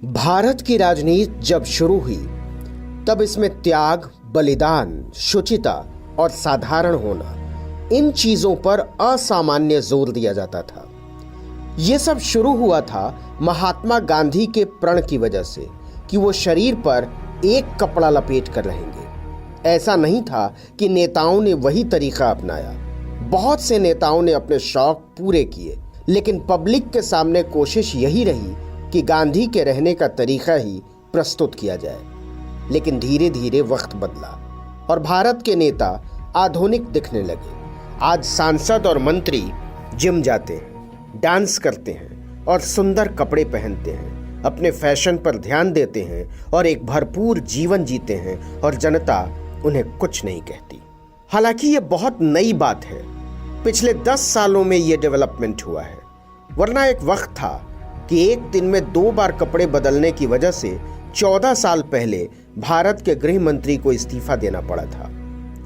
भारत की राजनीति जब शुरू हुई तब इसमें त्याग, बलिदान, शुचिता और साधारण होना, इन चीजों पर असामान्य जोर दिया जाता था। यह सब शुरू हुआ था महात्मा गांधी के प्रण की वजह से कि वो शरीर पर एक कपड़ा लपेट कर रहेंगे। ऐसा नहीं था कि नेताओं ने वही तरीका अपनाया। बहुत से नेताओं ने अपने शौक पूरे किए, लेकिन पब्लिक के सामने कोशिश यही रही कि गांधी के रहने का तरीका ही प्रस्तुत किया जाए। लेकिन धीरे धीरे वक्त बदला और भारत के नेता आधुनिक दिखने लगे। आज सांसद और मंत्री जिम जाते हैं, डांस करते हैं और सुंदर कपड़े पहनते हैं, अपने फैशन पर ध्यान देते हैं और एक भरपूर जीवन जीते हैं और जनता उन्हें कुछ नहीं कहती। हालांकि ये बहुत नई बात है। पिछले 10 सालों में ये डेवलपमेंट हुआ है, वरना एक वक्त था कि एक दिन में 2 बार कपड़े बदलने की वजह से 14 साल पहले भारत के गृह मंत्री को इस्तीफा देना पड़ा था।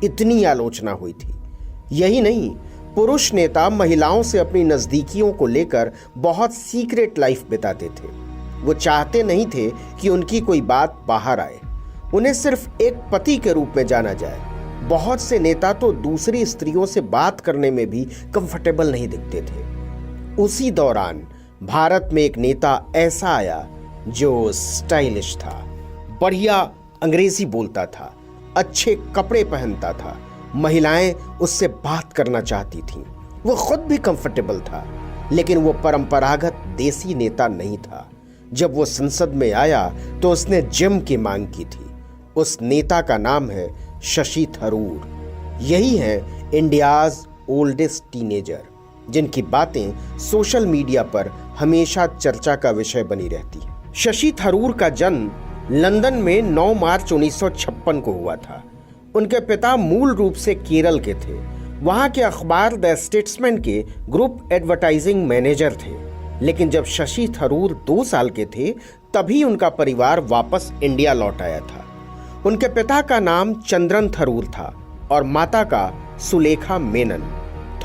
इतनी आलोचना हुई थी। यही नहीं, पुरुष नेता महिलाओं से अपनी नजदीकियों को लेकर बहुत सीक्रेट लाइफ बिताते थे। वो चाहते नहीं थे कि उनकी कोई बात बाहर आए, उन्हें सिर्फ एक पति के रूप में जाना जाए। बहुत से नेता तो दूसरी स्त्रियों से बात करने में भी कंफर्टेबल नहीं दिखते थे। उसी दौरान भारत में एक नेता ऐसा आया जो स्टाइलिश था, बढ़िया अंग्रेजी बोलता था, अच्छे कपड़े पहनता था, महिलाएं उससे बात करना चाहती थीं। वो खुद भी कंफर्टेबल था, लेकिन वो परंपरागत देसी नेता नहीं था। जब वो संसद में आया तो उसने जिम की मांग की थी। उस नेता का नाम है शशि थरूर। यही है इंडियाज ओल्डेस्ट टीनेजर, जिनकी बातें सोशल मीडिया पर हमेशा चर्चा का विषय बनी रहती है। शशि थरूर का जन्म लंदन में 9 मार्च 1956 को हुआ था। उनके पिता मूल रूप से केरल के थे। वहां के अखबार द स्टेट्समैन के ग्रुप एडवर्टाइजिंग मैनेजर थे। लेकिन जब शशि थरूर 2 साल के थे तभी उनका परिवार वापस इंडिया लौट आया था। उनके पिता का नाम चंद्रन थरूर था और माता का सुलेखा मेनन।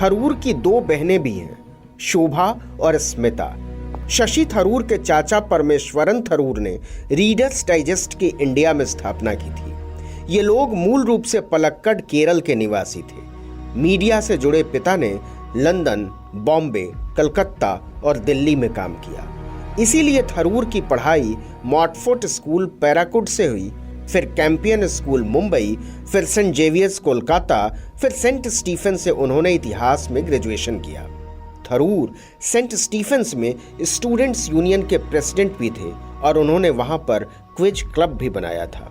थरूर की 2 बहनें भी हैं, शोभा और स्मिता। शशि थरूर के चाचा परमेश्वरन थरूर ने रीडर्स डाइजेस्ट की इंडिया में स्थापना की थी। ये लोग मूल रूप से पलक्कड़, केरल के निवासी थे। मीडिया से जुड़े पिता ने लंदन, बॉम्बे, कलकत्ता और दिल्ली में काम किया। इसीलिए थरूर की पढ़ाई मॉटफोर्ट स्कूल पैराकूट से हुई, फिर कैंपियन स्कूल मुंबई, फिर सेंट जेवियर्स कोलकाता, फिर सेंट स्टीफेंस से उन्होंने इतिहास में ग्रेजुएशन किया। थरूर सेंट स्टीफेंस में स्टूडेंट्स यूनियन के प्रेसिडेंट भी थे और उन्होंने वहां पर क्विज क्लब भी बनाया था।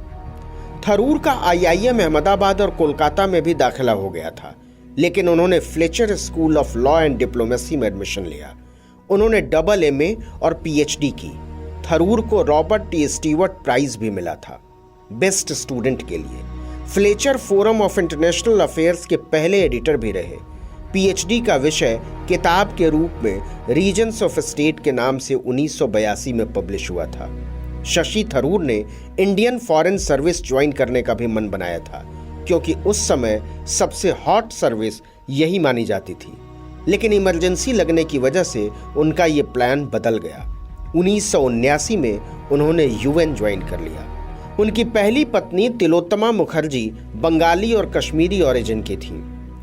थरूर का IIM अहमदाबाद और कोलकाता में भी दाखिला हो गया था, लेकिन उन्होंने Fletcher school of law and diplomacy में एडमिशन लिया। उन्होंने MA और PhD की। थरूर को रॉबर्ट टी स्टीवर्ट प्राइज भी मिला था बेस्ट स्टूडेंट के लिए। Fletcher forum of international affairs के पहले एडिटर भी रहे। PhD का विषय किताब के रूप में रीजन्स ऑफ स्टेट के नाम से 1982 में पब्लिश हुआ था। शशि थरूर ने इंडियन फॉरेन सर्विस ज्वाइन करने का भी मन बनाया था, क्योंकि उस समय सबसे हॉट सर्विस यही मानी जाती थी। लेकिन इमरजेंसी लगने की वजह से उनका ये प्लान बदल गया। 1979 में उन्होंने UN ज्वाइन कर लिया। उनकी पहली पत्नी तिलोत्तमा मुखर्जी बंगाली और कश्मीरी ओरिजिन की थीं।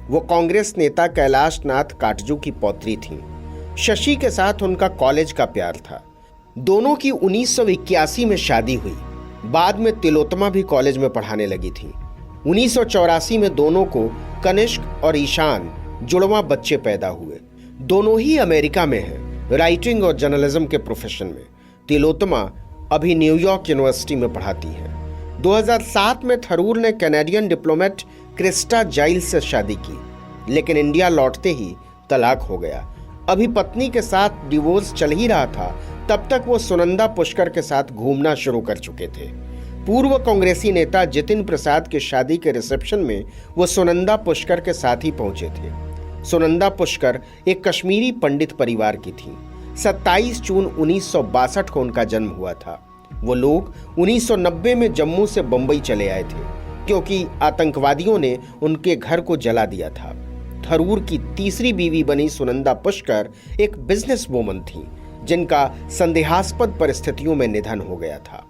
वो कांग्रेस नेता कैलाश नाथ काटजू की पौत्री थीं। शशि के साथ उनका कॉलेज का प्यार था। दोनों की 1981 में शादी हुई। बाद में तिलोत्तमा भी कॉलेज में पढ़ाने लगी थी। 1984 में दोनों को कनिष्क और ईशान जुड़वा बच्चे पैदा हुए। दोनों ही अमेरिका में हैं, राइटिंग और जर्नलिज्म के प्रोफेशन में। तिलोत्तमा अभी न्यूयॉर्क यूनिवर्सिटी में पढ़ाती है। 2007 में थरूर ने कैनेडियन डिप्लोमेट क्रिस्टा जाइल से शादी की, लेकिन इंडिया लौटते ही तलाक हो गया। अभी पत्नी के साथ डिवोर्स चल ही रहा था, तब तक वो सुनंदा पुष्कर के साथ घूमना शुरू कर चुके थे। पूर्व कांग्रेसी नेता जितिन प्रसाद की शादी के रिसेप्शन में वो सुनंदा पुष्कर के साथ ही पहुंचे थे। सुनंदा पुष्कर एक कश्मीरी पंडित परिवार की थी। 27 जून 1962 को उनका जन्म हुआ था। वो लोग 1990 में जम्मू से बंबई चले आए थे, क्योंकि आतंकवादियों ने उनके घर को जला दिया था। थरूर की तीसरी बीवी बनी सुनंदा पुष्कर एक बिजनेस वूमन थी, जिनका संदेहास्पद परिस्थितियों में निधन हो गया था।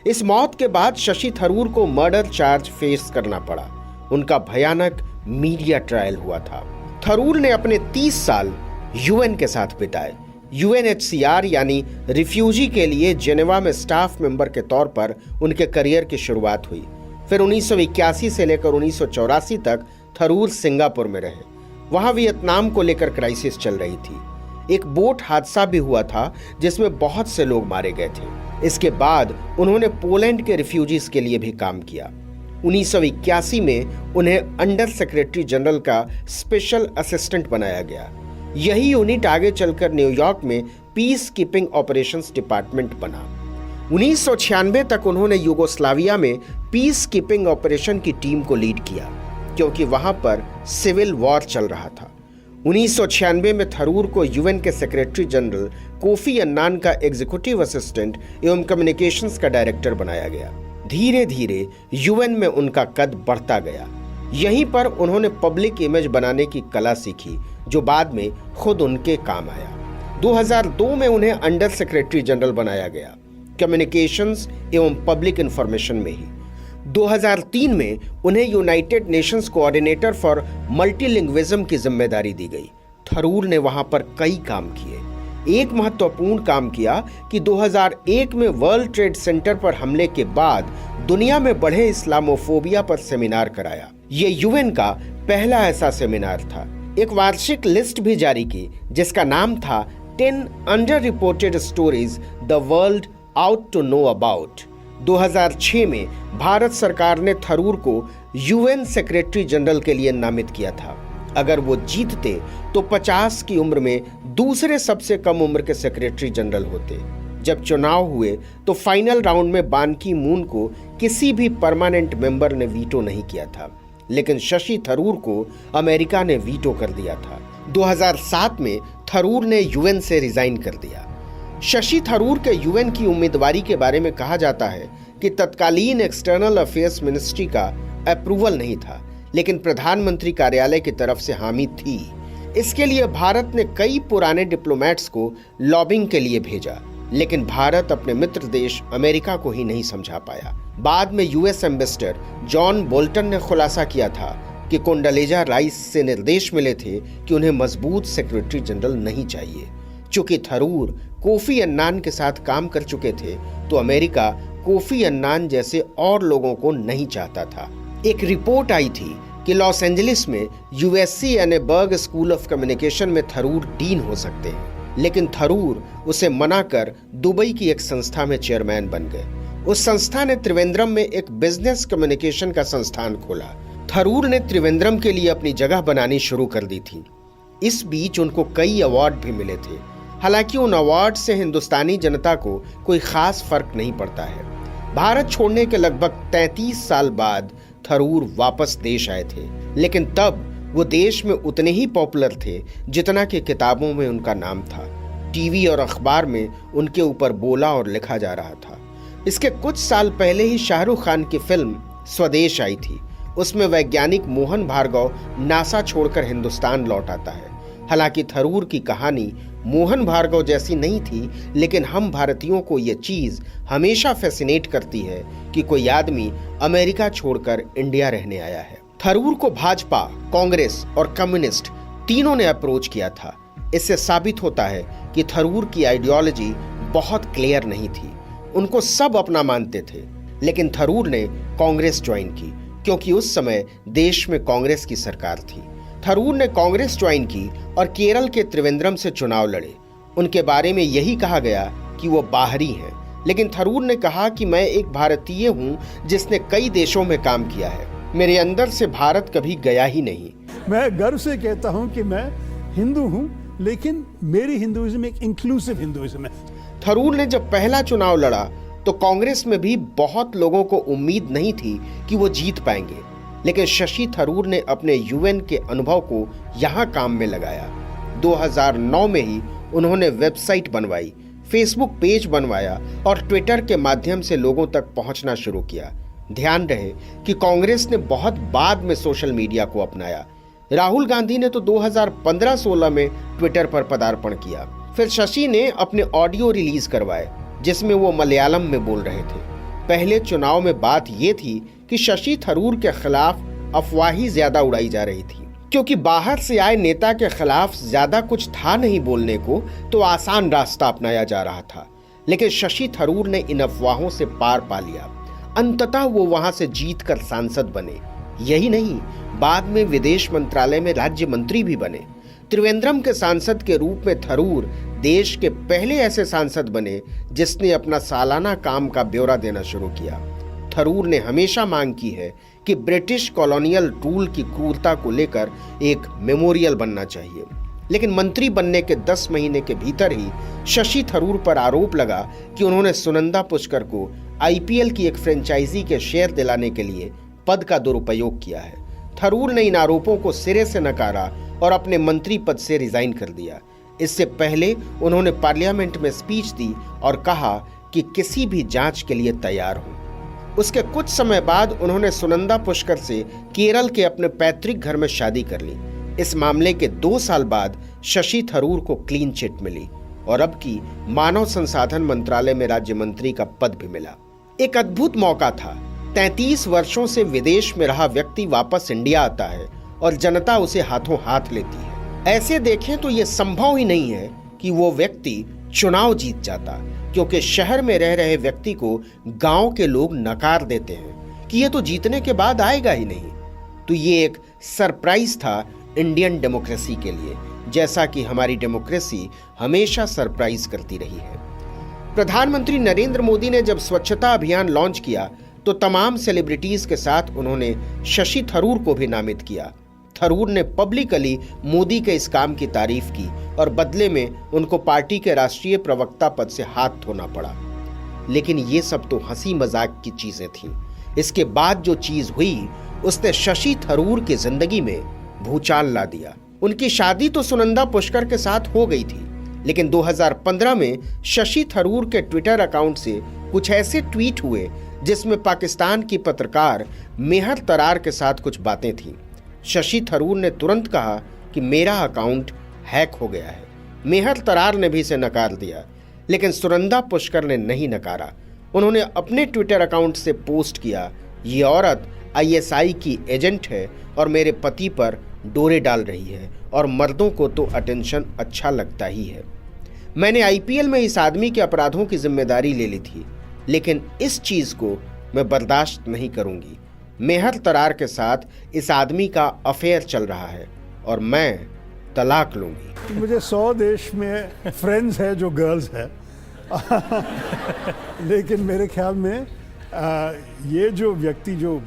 इस मौत के बाद शशि थरूर को मर्डर चार्ज फेस करना पड़ा। उनका भयानक मीडिया ट्रायल हुआ था। थरूर ने अपने 30 साल यूएन के साथ बिताए। यूएनएचसीआर यानी रिफ्यूजी के लिए जेनेवा में स्टाफ मेंबर के तौर पर उनके करियर की शुरुआत हुई। फिर 1981 से लेकर 1984 तक थरूर सिंगापुर में रहे। वहां वियतनाम को लेकर क्राइसिस चल रही थी। एक बोट हादसा भी हुआ था जिसमें बहुत से लोग मारे गए थे। इसके बाद उन्होंने पोलैंड के रिफ्यूजीज के लिए भी काम किया। 1981 में उन्हें अंडर सेक्रेटरी जनरल का स्पेशल असिस्टेंट बनाया गया। यही यूनिट आगे चलकर न्यूयॉर्क में पीस कीपिंग ऑपरेशंस डिपार्टमेंट बना। 1996 तक उन्होंने यूगोस्लाविया में पीस कीपिंग ऑपरेशन की टीम को लीड किया, क्योंकि वहां पर सिविल वॉर चल रहा था। 1996 में थरूर को यूएन के सेक्रेटरी जनरल कोफी अन्नान का एग्जीक्यूटिव असिस्टेंट एवं कम्युनिकेशंस का डायरेक्टर बनाया गया। धीरे धीरे यूएन में उनका कद बढ़ता गया। यहीं पर उन्होंने पब्लिक इमेज बनाने की कला सीखी, जो बाद में खुद उनके काम आया। 2002 में उन्हें अंडर सेक्रेटरी जनरल बनाया गया, कम्युनिकेशंस एवं पब्लिक इंफॉर्मेशन में ही। 2003 में उन्हें यूनाइटेड नेशंस कोऑर्डिनेटर फॉर मल्टीलिंग्विज्म की जिम्मेदारी दी गई। थरूर ने वहां पर कई काम किए। एक महत्वपूर्ण काम किया कि 2001 में वर्ल्ड ट्रेड सेंटर पर हमले के बाद दुनिया में बढ़े इस्लामोफोबिया पर सेमिनार कराया। ये यूएन का पहला ऐसा सेमिनार था। एक वार्षिक लिस्ट भी जारी की जिसका नाम था 10 under reported stories the world ought to know about. 2006 में भारत सरकार ने थरूर को यूएन सेक्रेटरी जनरल के लिए नामित किया था। अगर वो जीतते तो 50 की उम्र में दूसरे सबसे कम उम्र के सेक्रेटरी जनरल होते। जब चुनाव हुए तो फाइनल राउंड में बान की मून को किसी भी परमानेंट मेंबर ने वीटो नहीं किया था, लेकिन शशि थरूर को अमेरिका ने वीटो कर दिया था। 2007 में थरूर ने यूएन से रिजाइन कर दिया। शशि थरूर के यूएन की उम्मीदवारी के बारे में कहा जाता है कि तत्कालीन एक्सटर्नल अफेयर्स मिनिस्ट्री का अप्रूवल नहीं था, लेकिन प्रधानमंत्री कार्यालय की तरफ से हामी थी। इसके लिए भारत ने कई पुराने डिप्लोमेट्स को लॉबिंग के लिए भेजा, लेकिन भारत अपने मित्र देश अमेरिका को ही नहीं समझा पाया। बाद में यूएस एम्बेसडर जॉन बोल्टन ने खुलासा किया था कि कोंडोलेजा राइस से निर्देश मिले थे कि उन्हें मजबूत सेक्रेटरी जनरल नहीं चाहिए। चूंकि थरूर कोफी अन्नान के साथ काम कर चुके थे, तो अमेरिका कोफी अन्नान जैसे और लोगों को नहीं चाहता था। एक रिपोर्ट आई थी कि लॉस एंजलिस में यूएससी एनेबर्ग स्कूल ऑफ कम्युनिकेशन में थरूर डीन हो सकते हैं, लेकिन थरूर उसे मना कर दुबई की एक संस्था में चेयरमैन बन गए। उस संस्था ने त्रिवेंद्रम में एक बिजनेस कम्युनिकेशन का संस्थान खोला। थरूर ने त्रिवेंद्रम के लिए अपनी जगह बनानी शुरू कर दी थी। इस बीच उनको कई अवार्ड भी मिले थे। हालांकि उन अवार्ड से हिंदुस्तानी जनता को कोई खास फर्क नहीं पड़ता है। भारत छोड़ने के लगभग 33 साल बाद थरूर वापस देश आए थे, लेकिन तब वो देश में उतने ही पॉपुलर थे जितना कि किताबों में उनका नाम था। टीवी और अखबार में उनके ऊपर बोला और लिखा जा रहा था। इसके कुछ साल पहले ही शाहरुख खान की फिल्म स्वदेश आई थी। उसमें वैज्ञानिक मोहन भार्गव नासा छोड़कर हिंदुस्तान लौट आता है। हालांकि थरूर की कहानी मोहन भार्गव जैसी नहीं थी, लेकिन हम भारतीयों को यह चीज हमेशा फैसिनेट करती है कि कोई आदमी अमेरिका छोड़कर इंडिया रहने आया है। थरूर को भाजपा, कांग्रेस और कम्युनिस्ट तीनों ने अप्रोच किया था। इससे साबित होता है कि थरूर की आइडियोलॉजी बहुत क्लियर नहीं थी। उनको सब अपना मानते थे, लेकिन थरूर ने कांग्रेस ज्वाइन की क्योंकि उस समय देश में कांग्रेस की सरकार थी। थरूर ने कांग्रेस ज्वाइन की और केरल के त्रिवेंद्रम से चुनाव लड़े। उनके बारे में यही कहा गया कि वो बाहरी हैं, लेकिन थरूर ने कहा कि मैं एक भारतीय हूं जिसने कई देशों में काम किया है। मेरे अंदर से भारत कभी गया ही नहीं। मैं गर्व से कहता हूं कि मैं हिंदू हूं, लेकिन मेरी हिंदुइज्म एक इंक्लूसिव हिंदुइज्म है। थरूर ने जब पहला चुनाव लड़ा तो कांग्रेस में भी बहुत लोगों को उम्मीद नहीं थी कि वो जीत पाएंगे, लेकिन शशि थरूर ने अपने यूएन के अनुभव को यहां काम में लगाया। 2009 में ही उन्होंने वेबसाइट बनवाई, फेसबुक पेज बनवाया और ट्विटर के माध्यम से लोगों तक पहुंचना शुरू किया। ध्यान रहे कि कांग्रेस ने बहुत बाद में सोशल मीडिया को अपनाया। राहुल गांधी ने तो 2015-16 में ट्विटर पर पदार्पण किया। फिर शशि ने अपने ऑडियो रिलीज करवाए जिसमें वो मलयालम में बोल रहे थे। पहले चुनाव में बात ये थी कि शशि थरूर के खिलाफ अफवाही ज्यादा उड़ाई जा रही थी, क्योंकि बाहर से आए नेता के खिलाफ ज्यादा कुछ था नहीं बोलने को, तो आसान रास्ता अपनाया जा रहा था। लेकिन शशि थरूर ने इन अफवाहों से पार पा लिया। अंततः वो वहां से जीतकर सांसद बने। यही नहीं, बाद में विदेश मंत्रालय में राज्य मंत्री भी बने। त्रिवेंद्रम के सांसद के रूप में थरूर देश के पहले ऐसे सांसद बने जिसने अपना सालाना काम का ब्यौरा देना शुरू किया। थरूर ने हमेशा मांग की है कि ब्रिटिश कॉलोनियल रूल की क्रूरता को लेकर एक मेमोरियल बनना चाहिए, लेकिन मंत्री बनने के 10 महीने के भीतर ही शशि थरूर पर आरोप लगा कि उन्होंने सुनंदा पुष्कर को आईपीएल की एक फ्रेंचाइजी के शेयर दिलाने के लिए पद का दुरुपयोग किया है। थरूर ने इन आरोपों को सिरे से नकारा और अपने मंत्री पद से रिजाइन कर दिया। इससे पहले उन्होंने पार्लियामेंट में स्पीच दी और कहा कि किसी भी जांच के लिए तैयार हूं। उसके कुछ समय बाद उन्होंने सुनंदा पुष्कर से केरल के अपने पैतृक घर में शादी कर ली। इस मामले के 2 साल बाद शशि थरूर को क्लीन चिट मिली और अब की मानव संसाधन मंत्रालय में राज्य मंत्री का पद भी मिला। एक अद्भुत मौका था। 33 वर्षों से विदेश में रहा व्यक्ति वापस इंडिया आता है और जनता उसे हाथों हाथ लेती है। ऐसे देखें तो यह संभव ही नहीं है कि वो व्यक्ति चुनाव जीत जाता, क्योंकि शहर में रह रहे व्यक्ति को गांव के लोग नकार देते हैं कि ये तो जीतने के बाद आएगा ही नहीं। तो ये एक सरप्राइज था इंडियन डेमोक्रेसी के लिए, जैसा कि हमारी डेमोक्रेसी हमेशा सरप्राइज करती रही है। प्रधानमंत्री नरेंद्र मोदी ने जब स्वच्छता अभियान लॉन्च किया तो तमाम सेलिब्रिटीज के साथ उन्होंने शशि थरूर को भी नामित किया। थरूर ने पब्लिकली मोदी के इस काम की तारीफ की और बदले में उनको पार्टी के राष्ट्रीय प्रवक्ता पद से हाथ धोना पड़ा। लेकिन ये सब तो हंसी मजाक की चीजें थीं। इसके बाद जो चीज हुई उसने शशि थरूर की जिंदगी में भूचाल ला दिया। उनकी शादी तो सुनंदा पुष्कर के साथ हो गई थी, लेकिन 2015 में शशि थरूर के ट्विटर अकाउंट से कुछ ऐसे ट्वीट हुए जिसमें पाकिस्तान की पत्रकार मेहर तरार के साथ कुछ बातें थीं। शशि थरूर ने तुरंत कहा कि मेरा अकाउंट हैक हो गया है। मेहर तरार ने भी इसे नकार दिया, लेकिन सुनंदा पुष्कर ने नहीं नकारा। उन्होंने अपने ट्विटर अकाउंट से पोस्ट किया, ये औरत आईएसआई की एजेंट है और मेरे पति पर डोरे डाल रही है और मर्दों को तो अटेंशन अच्छा लगता ही है। मैंने आईपीएल में इस आदमी के अपराधों की जिम्मेदारी ले ली थी, लेकिन इस चीज को मैं बर्दाश्त नहीं करूंगी। मेहर तरार के साथ इस आदमी का अफेयर चल रहा है और मैं तलाक लूंगी। मुझे 100 देश में फ्रेंड्स है जो गर्ल्स है लेकिन मेरे ख्याल में ये जो व्यक्ति जो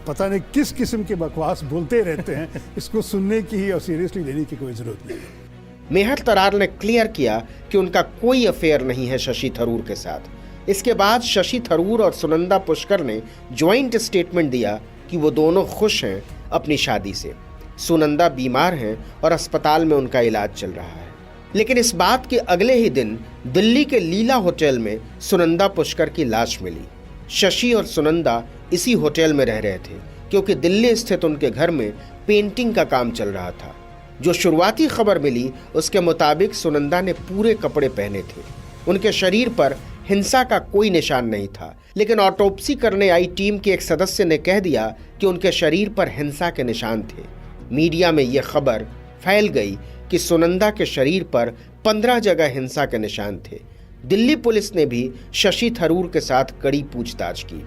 पता नहीं किस किस्म के बकवास बोलते रहते हैं, इसको सुनने की और सीरियसली लेने की कोई जरूरत नहीं है। मेहर तरार ने क्लियर किया कि उनका कोई अफेयर नहीं है शशि थरूर के साथ। इसके बाद शशि थरूर और सुनंदा पुष्कर ने ज्वाइंट स्टेटमेंट दिया कि वो दोनों खुश हैं अपनी शादी से। सुनंदा बीमार हैं और अस्पताल में उनका इलाज चल रहा है। लेकिन इस बात के अगले ही दिन दिल्ली के लीला होटल में सुनंदा पुष्कर की लाश मिली। शशि और सुनंदा इसी होटल में रह रहे थे, क्योंकि दिल्ली स्थित उनके घर में पेंटिंग का काम चल रहा था। जो शुरुआती खबर मिली उसके मुताबिक सुनंदा ने पूरे कपड़े पहने थे। उनके शरीर पर हिंसा का कोई निशान नहीं था, लेकिन ऑटोप्सी करने आई टीम के एक सदस्य ने कह दिया कि उनके शरीर पर हिंसा के निशान थे। मीडिया में यह खबर फैल गई कि सुनंदा के शरीर पर 15 जगह हिंसा के निशान थे। दिल्ली पुलिस ने भी शशि थरूर के साथ कड़ी पूछताछ की।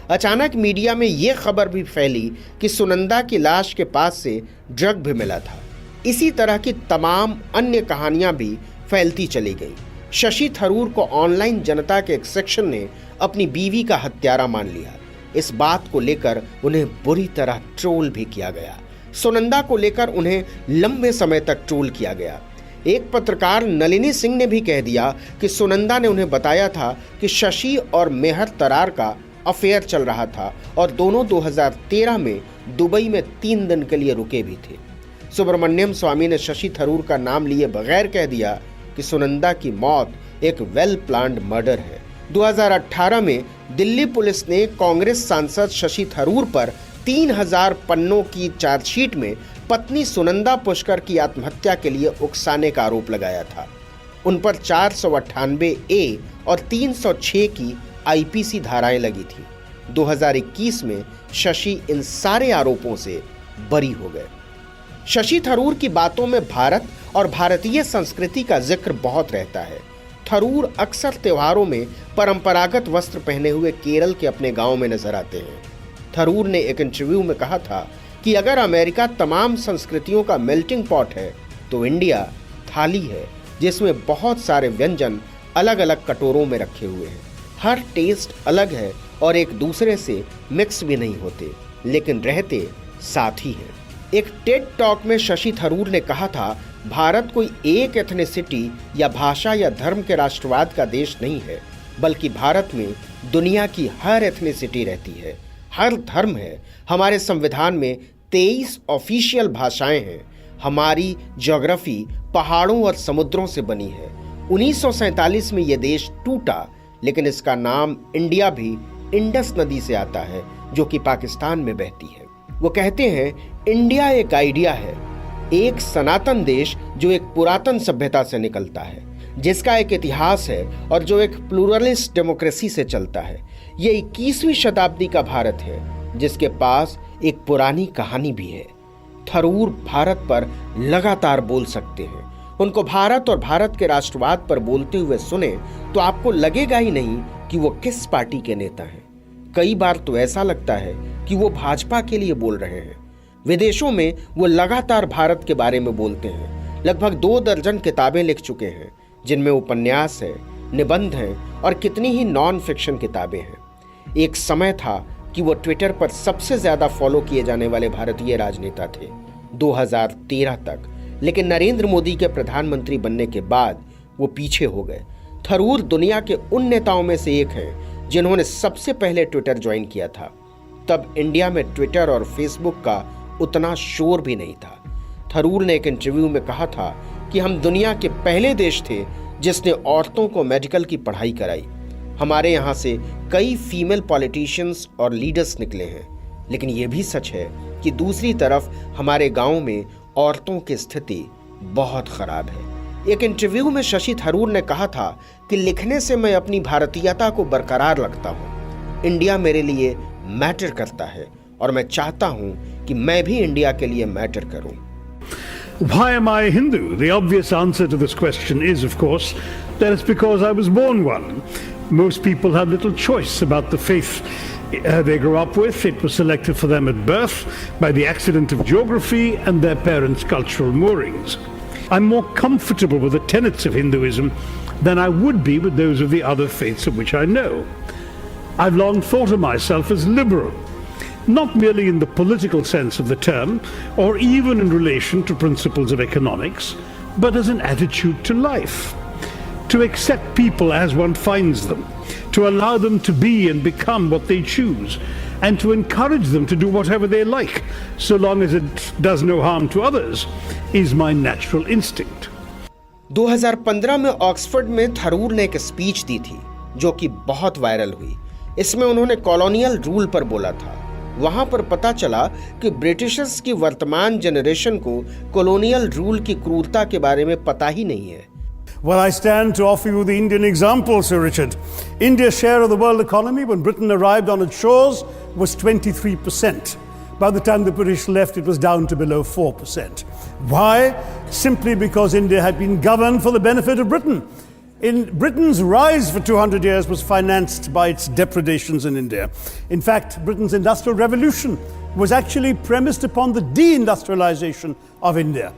अचानक मीडिया में यह खबर भी फैली कि सुनंदा की लाश के पास से ड्रग भी मिला था। इसी तरह की तमाम अन्य कहानियां भी फैलती चली गई। शशि थरूर को ऑनलाइन जनता के एक सेक्शन ने अपनी बीवी का हत्यारा मान लिया। इस बात को लेकर उन्हें बुरी तरह ट्रोल भी किया गया। सुनंदा को लेकर उन्हें लंबे समय तक ट्रोल किया गया। एक पत्रकार नलिनी सिंह ने भी कह दिया कि सुनंदा ने उन्हें बताया था कि शशि और मेहर तरार का अफेयर चल रहा था और दोनों 2013 में दुबई में 3 दिन के लिए रुके भी थे। सुब्रमण्यम स्वामी ने शशि थरूर का नाम लिए बगैर कह दिया कि सुनंदा की मौत एक वेल प्लान्ड मर्डर है। 2018 में दिल्ली पुलिस ने कांग्रेस सांसद शशि थरूर पर 3000 पन्नों की चार्जशीट में पत्नी सुनंदा पुष्कर की आत्महत्या के लिए उकसाने का आरोप लगाया था। उन पर 498A और 306 की आईपीसी धाराएं लगी थी। 2021 में शशि इन सारे आरोपों से बरी हो गए। शशि थरूर की बातों में भारत और भारतीय संस्कृति का जिक्र बहुत रहता है। थरूर अक्सर त्योहारों में परंपरागत वस्त्र पहने हुए केरल के अपने गांव में नजर आते हैं। थरूर ने एक इंटरव्यू में कहा था कि अगर अमेरिका तमाम संस्कृतियों का मेल्टिंग पॉट है तो इंडिया थाली है, जिसमें बहुत सारे व्यंजन अलग अलग कटोरों में रखे हुए हैं। हर टेस्ट अलग है और एक दूसरे से मिक्स भी नहीं होते, लेकिन रहते साथ ही हैं। एक टेड टॉक में शशि थरूर ने कहा था, भारत कोई एक एथनिसिटी या भाषा या धर्म के राष्ट्रवाद का देश नहीं है, बल्कि भारत में दुनिया की हर एथनिसिटी रहती है, हर धर्म है। हमारे संविधान में 23 ऑफिशियल भाषाएं हैं। हमारी ज्योग्राफी पहाड़ों और समुद्रों से बनी है। 1947 में यह देश टूटा, लेकिन इसका नाम इंडिया भी इंडस नदी से आता है, जो कि पाकिस्तान में बहती है। वो कहते हैं, इंडिया एक आइडिया है, एक सनातन देश जो एक पुरातन सभ्यता से निकलता है, जिसका एक इतिहास है और जो एक प्लूरलिस्ट डेमोक्रेसी से चलता है। ये 21वीं शताब्दी का भारत है, जिसके पास एक पुरानी कहानी भी है। थरूर भारत पर लगातार बोल सकते हैं। उनको भारत और भारत के राष्ट्रवाद पर बोलते हुए सुने तो आपको लगेगा ही नहीं कि वो किस पार्टी के नेता हैं। कई बार तो ऐसा लगता है कि वो भाजपा के लिए बोल रहे हैं। विदेशों में वो लगातार भारत के बारे में बोलते हैं। लगभग 2 दर्जन किताबें लिख चुके हैं, जिनमें उपन्यास है, निबंध हैं और कितनी ही नॉन फिक्शन किताबें हैं। एक समय था कि वो ट्विटर पर सबसे ज्यादा फॉलो किए जाने वाले भारतीय राजनेता थे 2013 तक, लेकिन नरेंद्र मोदी के प्रधानमंत्री बनने के बाद वो पीछे हो गए। थरूर दुनिया के उन नेताओं में से एक हैं जिन्होंने सबसे पहले ट्विटर ज्वाइन किया था। तब इंडिया में ट्विटर और फेसबुक का उतना शोर भी नहीं था। थरूर ने एक इंटरव्यू में कहा था कि हम दुनिया के पहले देश थे जिसने औरतों को मेडिकल की पढ़ाई कराई। हमारे यहाँ से कई फीमेल पॉलिटिशियंस और लीडर्स निकले हैं, लेकिन यह भी सच है कि दूसरी तरफ हमारे गांव में औरतों की स्थिति बहुत खराब है। एक इंटरव्यू में शशि थरूर ने कहा था कि लिखने से मैं अपनी भारतीयता को बरकरार रखता हूँ। इंडिया मेरे लिए मैटर करता है और मैं चाहता हूँ कि मैं भी इंडिया के लिए मैटर करूँ। Why am I Hindu? The obvious answer to this question is, of course, that it's because I was born one. Most people have little choice about the faith they grew up with. It was selected for them at birth by the accident of geography and their parents' cultural moorings. I'm more comfortable with the tenets of Hinduism than I would be with those of the other faiths of which I know. I've long thought of myself as liberal, not merely in the political sense of the term, or even in relation to principles of economics, but as an attitude to life. To accept people as one finds them, to allow them to be and become what they choose, and to encourage them to do whatever they like, so long as it does no harm to others, is my natural instinct. 2015 में Oxford में थरूर ने एक speech दी थी जो कि बहुत viral हुई। इसमें उन्होंने कॉलोनियल रूल पर बोला था। वहां पर पता चला कि ब्रिटिशर्स की वर्तमान जनरेशन को कॉलोनियल रूल की क्रूरता के बारे में पता ही नहीं है। Well, I stand to offer you the Indian example, Sir Richard. India's share of the world economy when Britain arrived on its shores was 23%. By the time the British left, it was down to below 4%. Why? Simply because India had been governed for the benefit of Britain. Britain's rise for 200 years was financed by its depredations in India. In fact, Britain's industrial revolution was actually premised upon the deindustrialization of India.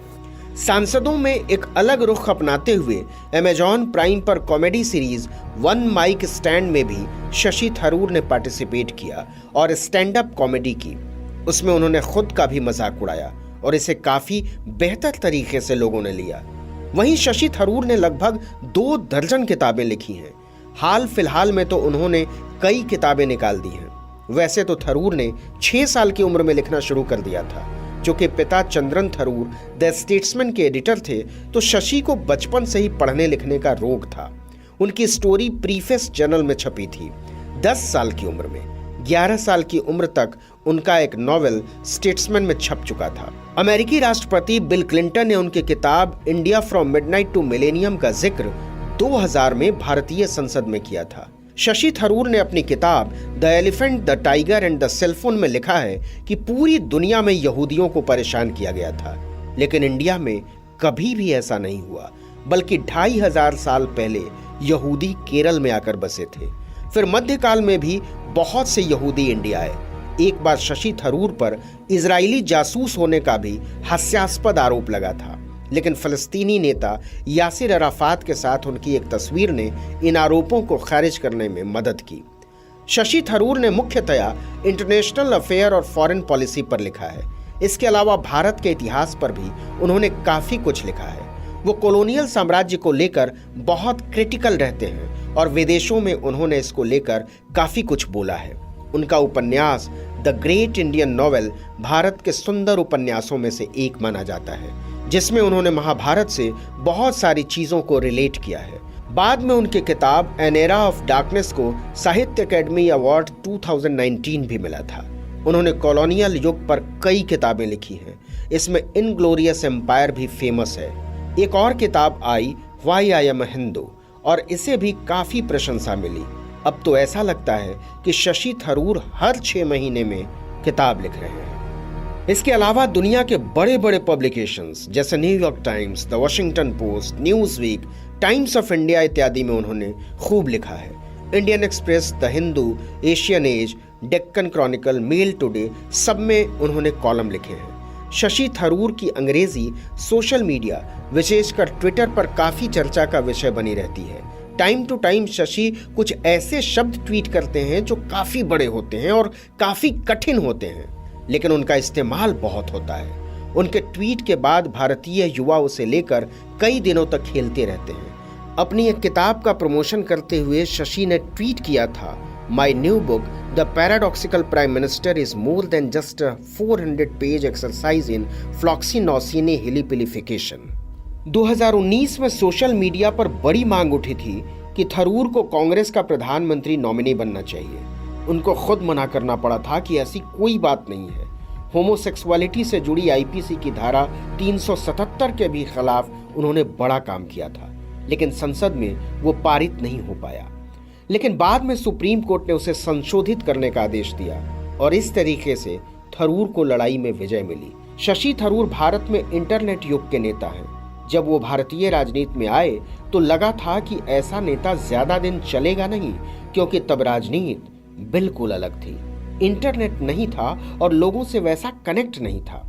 सांसदों में एक अलग रुख अपनाते हुए Amazon Prime पर comedy series One Mic Stand में भी शशि थरूर ने पार्टिसिपेट किया और स्टैंड अप कॉमेडी की। उसमें उन्होंने खुद का भी मजाक उड़ाया और इसे काफी बेहतर तरीके से लोगों ने लिया। वहीं शशि थरूर ने लगभग 2 दर्जन किताबें लिखी हैं। हाल फिलहाल में तो उन्होंने कई किताबें निकाल दी हैं। वैसे तो थरूर ने 6 साल की उम्र में लिखना शुरू कर दिया था। जो कि पिता चंद्रन थरूर द स्टेट्समैन के एडिटर थे, तो शशि को बचपन से ही पढ़ने लिखने का रोग था। उनकी स्टोरी प्रीफेस जर्नल में छपी थी 10 साल की उम्र में। 11 साल की उम्र तक उनका एक नॉवेल स्टेट्समैन में छप चुका था। अमेरिकी राष्ट्रपति बिल क्लिंटन ने उनकी किताब India from Midnight to Millennium का जिक्र 2000 में भारतीय संसद में किया था। शशि थरूर ने अपनी किताब the elephant, the tiger and the cellphone में लिखा है कि पूरी दुनिया में यहूदियों को परेशान किया गया था, लेकिन इंडिया में कभी भी ऐसा नहीं हुआ, बल्कि 2500 साल पहले यहूदी केरल में आकर बसे थे। फिर मध्यकाल में भी बहुत से यहूदी इंडिया आए। एक बार शशि थरूर पर इजरायली जासूस होने का भी हास्यास्पद आरोप लगा था, लेकिन फलस्तीनी नेता यासिर अराफात के साथ उनकी एक तस्वीर ने इन आरोपों को खारिज करने में मदद की। शशि थरूर ने मुख्यतया इंटरनेशनल अफेयर और फॉरेन पॉलिसी पर लिखा है। इसके अलावा भारत के इतिहास पर भी उन्होंने काफी कुछ लिखा है। वो कॉलोनियल साम्राज्य को लेकर बहुत क्रिटिकल रहते हैं और विदेशों में उन्होंने इसको लेकर काफी कुछ बोला है। उनका उपन्यास the great Indian novel Bharat के सुंदर उपन्यासों में से एक माना जाता है, जिसमें उन्होंने महाभारत से बहुत सारी चीजों को रिलेट किया है। बाद में उनकी किताब एन एरा ऑफ डार्कनेस को साहित्य अकेडमी अवार्ड 2019 भी मिला था। उन्होंने कॉलोनियल युग पर कई किताबें लिखी हैं। इसमें इनग्लोरियस एम्पायर भी फेमस है। एक और किताब I why I am a Hindu, और इसे भी काफी प्रशंसा मिली। अब तो ऐसा लगता है कि शशि थरूर हर 6 महीने में किताब लिख रहे हैं। इसके अलावा दुनिया के बड़े बड़े पब्लिकेशंस जैसे New York Times, the Washington Post, Newsweek, Times of India इत्यादि में उन्होंने खूब लिखा है। Indian Express, the Hindu, Asian Age, Deccan Chronicle, Mail Today, सब में उन्होंने कॉलम लिखे हैं। शशि थरूर की अंग्रेजी सोशल मीडिया, विशेषकर ट्विटर पर काफी चर्चा का विषय बनी रहती है। टाइम टू टाइम शशि कुछ ऐसे शब्द ट्वीट करते हैं जो काफी बड़े होते हैं और काफी कठिन होते हैं, लेकिन उनका इस्तेमाल बहुत होता है। उनके ट्वीट के बाद भारतीय युवा उसे लेकर कई दिनों तक खेलते रहते हैं। अपनी एक किताब का प्रमोशन करते हुए शशि ने ट्वीट किया था, my new book the paradoxical prime minister is more than just a 400-पेज एक्सरसाइज इन फ्लॉक्सीनोसिने हिलीपिलिफिकेशन। 2019 में सोशल मीडिया पर बड़ी मांग उठी थी कि थरूर को कांग्रेस का प्रधानमंत्री नॉमिनी बनना चाहिए। उनको खुद मना करना पड़ा था कि ऐसी कोई बात नहीं है। होमोसेक्सुअलिटी से जुड़ी आईपीसी की धारा 377 के भी खिलाफ उन्होंने बड़ा काम किया था, लेकिन संसद में वो पारित नहीं हो पाया। लेकिन बाद में सुप्रीम कोर्ट ने उसे संशोधित करने का आदेश दिया और इस तरीके से थरूर को लड़ाई में विजय मिली। शशि थरूर भारत में इंटरनेट युग के नेता हैं। जब वो भारतीय राजनीति में आए तो लगा था कि ऐसा नेता ज्यादा दिन चलेगा नहीं, क्योंकि तब राजनीति बिल्कुल अलग थी। इंटरनेट नहीं था और लोगों से वैसा कनेक्ट नहीं था।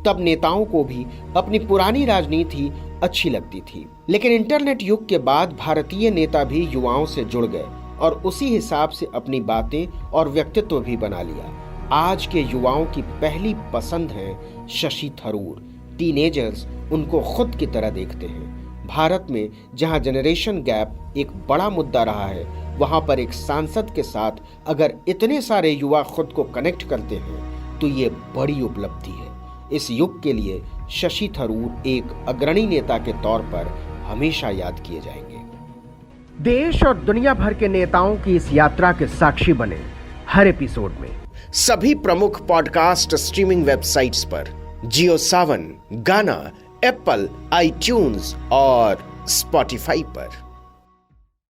तब नेताओं को भी अपनी पुरानी राजनीति अच्छी लगती थी। लेकिन इंटरनेट युग के बाद भारतीय नेता भी युवाओं से जुड़ गए और उसी हिसाब से अपनी बातें और व्यक्तित्व भी बना लिया। आज के युवाओं की पहली पसंद है शशि थरूर। टीनेजर्स उनको खुद की तरह देखते हैं। भारत में जहां जनरेशन गैप एक बड़ा मुद्दा रहा है, वहां पर एक सांसद के साथ अगर इतने सारे युवा खुद को कनेक्ट करते हैं तो ये बड़ी उपलब्धि है। इस युग के लिए शशि थरूर एक अग्रणी नेता के तौर पर हमेशा याद किए जाएंगे। देश और दुनिया भर के नेताओं की इस यात्रा के साक्षी बने हर एपिसोड में सभी प्रमुख पॉडकास्ट स्ट्रीमिंग वेबसाइट्स पर, जियो सावन, गाना, एप्पल, आईट्यून्स और स्पॉटिफाई पर।